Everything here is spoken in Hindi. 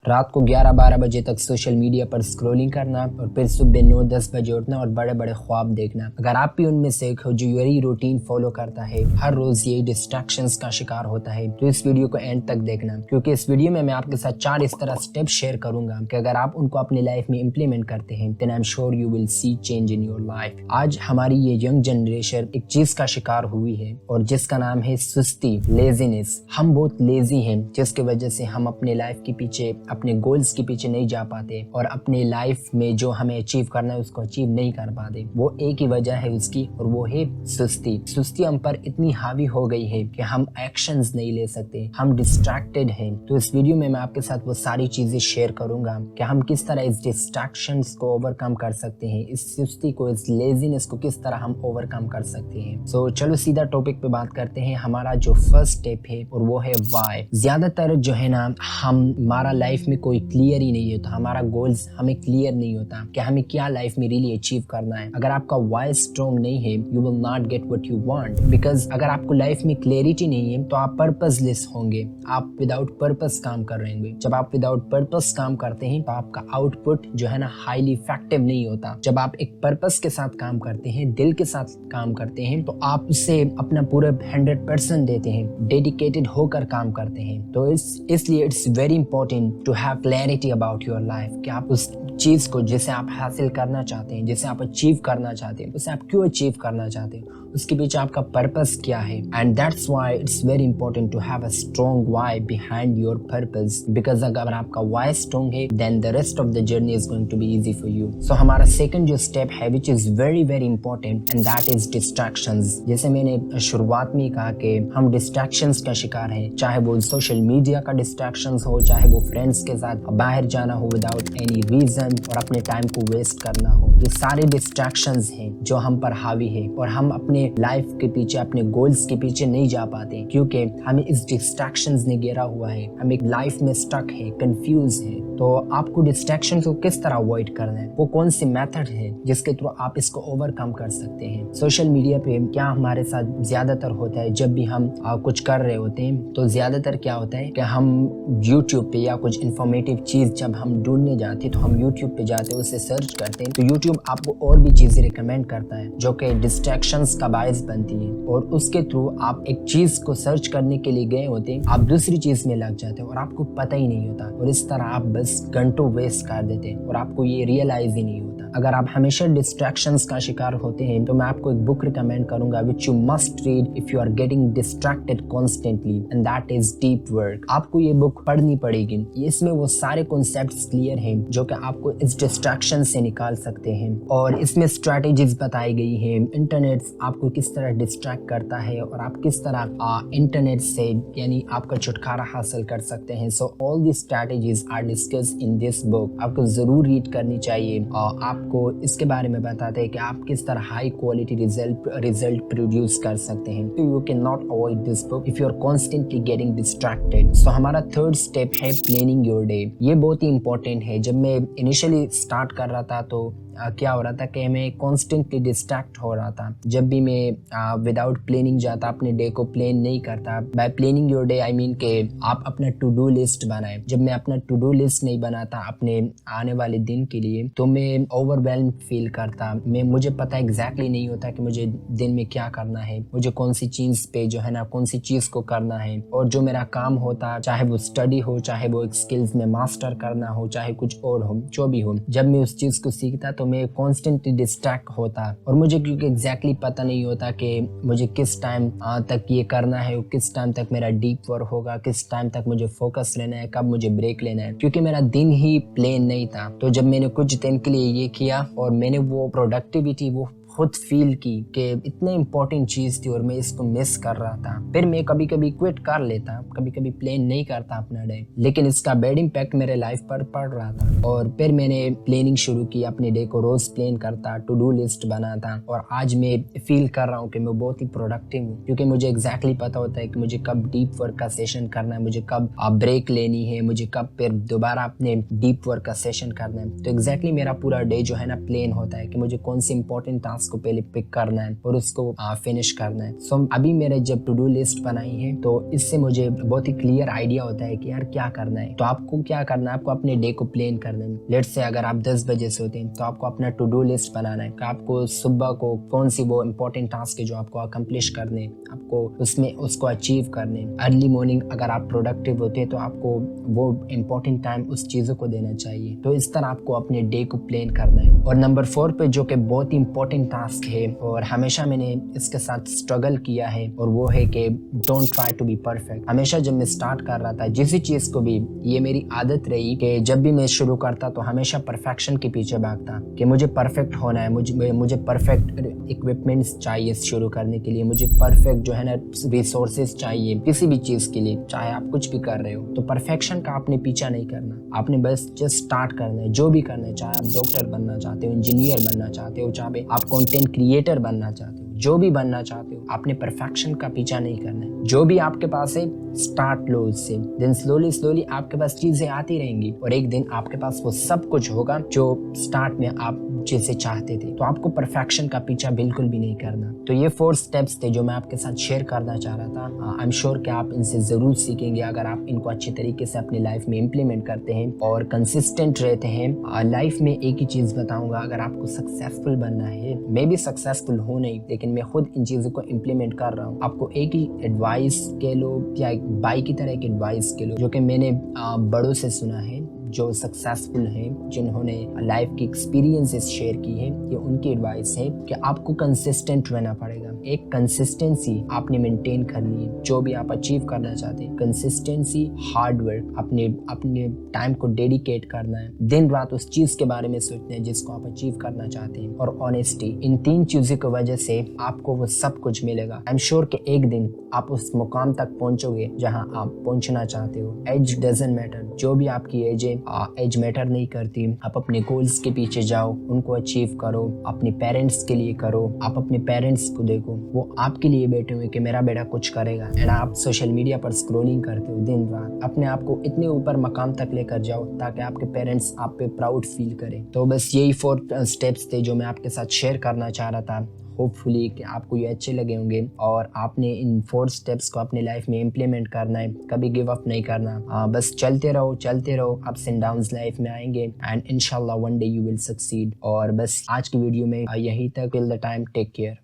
रात को 11-12 बजे तक सोशल मीडिया पर स्क्रॉलिंग करना और फिर सुबह 9-10 बजे उठना और बड़े बड़े ख्वाब देखना। अगर आप भी उनमें से एक हो जो यही रूटीन फॉलो करता है, हर रोज यही डिस्ट्रैक्शंस का शिकार होता है, तो इस वीडियो को एंड तक देखना, क्योंकि इस वीडियो में मैं आपके साथ 4 इस तरह स्टेप शेयर करूंगा कि अगर आप उनको अपनी लाइफ में इम्प्लीमेंट करते हैं then I am sure you will see change in your life. आज हमारी ये यंग जनरेशन एक चीज का शिकार हुई है और जिसका नाम है सुस्ती, लेजीनेस। हम बहुत लेजी हैं, जिसकी वजह से हम अपने लाइफ के पीछे, अपने गोल्स के पीछे नहीं जा पाते और अपने लाइफ में जो हमें अचीव करना है उसको अचीव नहीं कर पाते। वो एक ही वजह है उसकी और वो है सुस्ती। सुस्ती हम पर इतनी हावी हो गई है कि हम एक्शंस नहीं ले सकते, हम डिस्ट्रैक्टेड हैं। तो इस वीडियो में मैं आपके साथ वो सारी चीजें शेयर करूंगा कि हम किस तरह इस डिस्ट्रैक्शंस को ओवरकम कर सकते हैं, इस सुस्ती को, इस लेजीनेस को किस तरह हम ओवरकम कर सकते हैं। सो चलो सीधा टॉपिक पे बात करते हैं। हमारा जो फर्स्ट स्टेप है और वो है व्हाई। ज्यादातर जो है ना, हमारा लाइफ में कोई क्लियर ही नहीं होता, हमारा गोल्स हमें क्लियर नहीं होता कि हमें क्या लाइफ में रियली अचीव करना है। अगर आपका व्हाई स्ट्रॉन्ग नहीं है you will not get what you want, because अगर आपको लाइफ में क्लैरिटी नहीं है तो आप पर्पसलेस होंगे, आप विदाउट पर्पस काम कर रहे होंगे। जब आप विदाउट पर्पस काम करते हैं तो आपका आउटपुट जो है ना हाईली इफेक्टिव नहीं होता। जब आप एक पर्पस के साथ काम करते हैं, दिल के साथ काम करते हैं, तो आप उससे अपना पूरा 100% देते हैं, डेडिकेटेड होकर काम करते हैं। तो इसलिए it's very important to have clarity about your life कि आप उस चीज को जिसे आप हासिल करना चाहते हैं, जिसे आप अचीव करना चाहते हैं, उसे आप क्यों अचीव करना चाहते हैं, उसके पीछे आपका पर्पस क्या है। And that's why it's very important to have a strong why behind your purpose, because अगर आपका व्हाई स्ट्रॉन्ग है then the rest of the journey is going to be easy for you. So हमारा सेकंड जो स्टेप है which is very very important and that is distractions. जैसे मैंने शुरुआत में कहा कि हम डिस्ट्रैक्शंस का शिकार हैं, चाहे वो सोशल मीडिया का डिस्ट्रैक्शंस हो, चाहे वो फ्रेंड्स के साथ बाहर जाना हो विदाउट एनी रीजन और अपने टाइम को वेस्ट करना हो। ये सारे डिस्ट्रैक्शंस हैं जो हम पर हावी है और हम अपने लाइफ के पीछे, अपने गोल्स के पीछे नहीं जा पाते क्योंकि हमें इस डिस्ट्रैक्शंस ने घेरा हुआ है। हम एक लाइफ में स्टक है, कंफ्यूज है। तो आपको डिस्ट्रैक्शन को किस तरह अवॉइड करना है, वो कौन सी मेथड है जिसके थ्रू आप इसको ओवरकम कर सकते हैं। सोशल मीडिया पे क्या हमारे साथ ज्यादातर होता है, जब भी हम कुछ कर रहे होते हैं तो ज्यादातर क्या होता है कि हम यूट्यूब पे या कुछ इंफॉर्मेटिव चीज जब हम ढूंढने जाते हैं तो हम यूट्यूब पे जाते हैं, उसे सर्च करते हैं, तो यूट्यूब आपको और भी चीजें रिकमेंड करता है जो कि डिस्ट्रैक्शंस का बायस बनती है और उसके थ्रू आप एक चीज को सर्च करने के लिए गए होते हैं, आप दूसरी चीज में लग जाते हैं और आपको पता ही नहीं होता और इस तरह आप बस घंटों वेस्ट कर देते हैं और आपको ये रियलाइज ही नहीं होता। अगर आप हमेशा डिस्ट्रैक्शंस का शिकार होते हैं तो मैं आपको एक बुक रिकमेंड करूंगा which you must read if you are getting distracted constantly and that is deep work. आपको ये बुक पढ़नी पड़ेगी। इसमें वो सारे कॉन्सेप्ट्स क्लियर हैं जो कि आपको इस डिस्ट्रैक्शन से निकाल सकते हैं और इसमें स्ट्रैटेजीज बताई गई है। इंटरनेट आपको किस तरह डिस्ट्रैक्ट करता है और आप किस तरह इंटरनेट से यानी आपका छुटकारा हासिल कर सकते हैं। So all the strategies are discussed in this book. आपको जरूर रीड करनी चाहिए और आपको इसके बारे में बताते हैं कि आप किस तरह हाई क्वालिटी रिजल्ट प्रोड्यूस कर सकते हैं। तो you can not avoid this book if you are constantly getting distracted. So हमारा थर्ड स्टेप है प्लानिंग योर डे। ये बहुत ही इंपॉर्टेंट है। जब मैं इनिशियली स्टार्ट कर रहा था तो क्या हो रहा था कि मैं कॉन्स्टेंटली डिस्ट्रैक्ट हो रहा था। जब भी मैं विदाउट प्लानिंग जाता, अपने डे को प्लान नहीं करता। Bye planning your day I mean के आप अपना टू डू लिस्ट बनाए। जब मैं अपना टू डू लिस्ट नहीं बनाता अपने आने वाले दिन के लिए तो मैं ओवरवेल्म फील करता। मुझे पता एग्जैक्टली नहीं होता कि मुझे दिन में क्या करना है, मुझे कौन सी चीज पे जो है ना, कौन सी चीज को करना है। और जो मेरा काम होता, चाहे वो स्टडी हो, चाहे वो एक स्किल्स में मास्टर करना हो, चाहे कुछ और हो, जो भी हो, जब मैं उस चीज को सीखता तो मैं कॉन्स्टेंटली डिस्ट्रैक्ट होता और मुझे क्योंकि एग्जैक्टली पता नहीं होता कि मुझे किस टाइम तक ये करना है, किस टाइम तक मेरा डीप वर्क होगा, किस टाइम तक मुझे फोकस लेना है, कब मुझे ब्रेक लेना है, क्योंकि मेरा दिन ही प्लान नहीं था। तो जब मैंने कुछ दिन के लिए ये किया और मैंने वो प्रोडक्टिविटी वो खुद फील की कि इतने इंपॉर्टेंट चीज थी और मैं इसको मिस कर रहा था। फिर मैं कभी कभी क्विट कर लेता, कभी कभी प्लान नहीं करता अपना डे, लेकिन इसका बैड इम्पैक्ट मेरे लाइफ पर पड़ रहा था। और फिर मैंने प्लानिंग शुरू की, अपने डे को रोज प्लान करता, टू डू लिस्ट बनाता और आज मैं फील कर रहा हूँ कि मैं बहुत ही प्रोडक्टिव हूँ क्योंकि मुझे एग्जैक्टली पता होता है कि मुझे कब डीप वर्क का सेशन करना है, मुझे कब ब्रेक लेनी है, मुझे कब फिर दोबारा अपने डीप वर्क का सेशन करना है। तो एग्जैक्टली मेरा पूरा डे जो है ना प्लान होता है कि मुझे कौन सी इंपॉर्टेंट टास्क टास्क को पहले पिक करना है और उसको फिनिश करना है। सो अभी मैंने जब टू डू लिस्ट बनाई है तो इससे मुझे बहुत ही क्लियर आइडिया होता है कि यार क्या करना है। तो आपको क्या करना है, आपको अपने डे को प्लान करना है। लेट्स से अगर आप 10 बजे से होते हैं तो आपको अपना टू डू लिस्ट बनाना है कि आपको सुबह को कौन सी वो इंपॉर्टेंट टास्क है जो आपको अकम्प्लिश करने, आपको उसमें उसको अचीव करने। अर्ली मॉर्निंग अगर आप प्रोडक्टिव होते हैं तो आपको वो इम्पोर्टेंट टाइम उस चीज़ों को देना चाहिए। तो इस तरह आपको अपने डे को प्लान करना है। और नंबर 4 पे जो कि बहुत ही इंपॉर्टेंट टास्क है और हमेशा मैंने इसके साथ स्ट्रगल किया है, और वो है कि don't try to be perfect. हमेशा जब मैं स्टार्ट कर रहा था जिस चीज़ को भी, ये मेरी आदत रही कि जब भी मैं शुरू करता तो हमेशा परफेक्शन के पीछे भागता कि मुझे परफेक्ट होना है, मुझे परफेक्ट इक्विपमेंट्स चाहिए शुरू करने के लिए, मुझे परफेक्ट जो है ना रिसोर्सेज चाहिए किसी भी चीज़ के लिए, चाहे आप कुछ भी कर रहे हो। तो परफेक्शन का आपने पीछा नहीं करना, आपने बस जस्ट स्टार्ट करना है। जो भी करना है, चाहे आप डॉक्टर बनना चाहते हो, इंजीनियर बनना चाहते हो, चाहे आप कंटेंट क्रिएटर बनना चाहते हो, जो भी बनना चाहते हो, आपने परफेक्शन का पीछा नहीं करना है। जो भी आपके पास है स्टार्ट लो उससे, देन स्लोली आपके पास चीजें आती रहेंगी और एक दिन आपके पास वो सब कुछ होगा जो स्टार्ट में आप जैसे चाहते थे। तो आपको परफेक्शन का पीछा बिल्कुल भी नहीं करना। तो ये 4 स्टेप्स थे जो मैं आपके साथ शेयर करना चाह रहा था। आई एम श्योर कि आप इनसे जरूर सीखेंगे अगर आप इनको अच्छी तरीके से अपनी लाइफ में इम्प्लीमेंट करते हैं और कंसिस्टेंट रहते हैं। लाइफ में एक ही चीज बताऊंगा, अगर आपको सक्सेसफुल बनना है, मैं भी सक्सेसफुल हूँ नहीं, लेकिन मैं खुद इन चीजों को इम्प्लीमेंट कर रहा हूँ। आपको एक ही एडवाइस के लो या बाई की तरह एक एडवाइस के लो जो कि मैंने बड़ों से सुना है जो सक्सेसफुल हैं, जिन्होंने लाइफ की एक्सपीरियंसेस शेयर की है। ये उनकी एडवाइस है कि आपको कंसिस्टेंट रहना पड़ेगा। एक कंसिस्टेंसी आपने मेंटेन करनी है जो भी आप अचीव करना चाहते हैं। कंसिस्टेंसी, हार्ड वर्क, अपने टाइम को डेडिकेट करना है, दिन रात उस चीज के बारे में सोचना है जिसको आप अचीव करना चाहते हैं, और ऑनेस्टी। इन 3 चीजों की वजह से आपको वो सब कुछ मिलेगा। आई एम श्योर कि एक दिन आप उस मुकाम तक पहुंचोगे जहां आप पहुंचना चाहते हो। एज डजंट मैटर, जो भी आपकी एज है, एज मैटर नहीं करती। आप अपने गोल्स के पीछे जाओ, उनको अचीव करो, अपने पेरेंट्स के लिए करो। आप अपने पेरेंट्स को देखो, वो आपके लिए बैठे हुए कि मेरा बेटा कुछ करेगा, एंड आप सोशल मीडिया पर स्क्रॉलिंग करते हो दिन रात। अपने आप को इतने ऊपर मकाम तक लेकर जाओ ताकि आपके पेरेंट्स आप पे प्राउड फील करें। तो बस यही 4 स्टेप्स थे जो मैं आपके साथ शेयर करना चाह रहा था। होपफुली कि आपको ये अच्छे लगे होंगे और आपने इन 4 स्टेप्स को अपनी लाइफ में इम्प्लीमेंट करना है। कभी गिव अप नहीं करना, बस चलते रहो। अप्स एंड डाउन्स लाइफ में आएंगे एंड इंशाल्लाह one day you will succeed. और बस आज की वीडियो में यही तक। Till the time, take care.